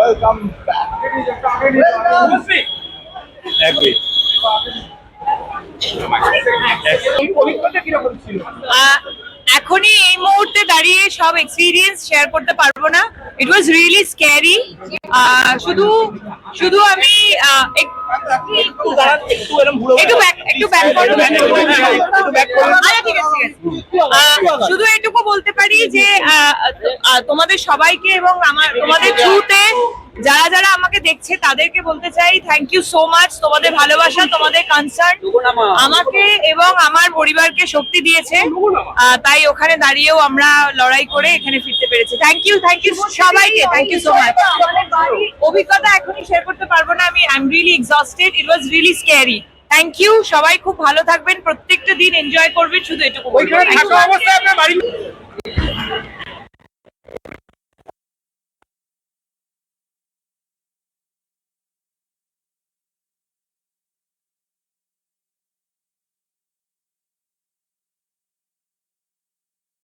Welcome back. Agree. অভিজ্ঞতা কিরকম ছিল? এখনই এই মুহূর্তে দাঁড়িয়ে সব এক্সপিরিয়েন্স শেয়ার করতে পারবো না। ইট ওয়াজ রিয়েলি স্ক্যারি। শুধু শুধু আমি একটু দাঁড়ান, একটু এরকম ঘুরে একটু ব্যাক করো। আচ্ছা, ঠিক আছে, ঠিক আছে। শুধু এটুকু বলতে পারি যে তোমাদের সবাইকে এবং তোমাদের থ্রুতে যারা যারা আমাকে দেখছে তাদেরকে বলতে চাই থ্যাংক ইউ সো মাচ। তোমাদের ভালোবাসা, তোমাদের কনসার্ন আমাকে এবং আমার পরিবারকে শক্তি দিয়েছে। তাই ওখানে দাঁড়িয়েও আমরা লড়াই করে এখানে ফিরতে পেরেছি। থ্যাংক ইউ সবাইকে, থ্যাংক ইউ সো মাচ। অভিজ্ঞতা এখনই শেয়ার করতে পারবো না আমি। I am really exhausted. It was really scary. Thank you. সবাই খুব ভালো থাকবেন, প্রত্যেকটা দিন এনজয় করবেন, শুধু এটুকু বলবো। ওইখানে থাকা অবস্থায় আপনার বাড়ি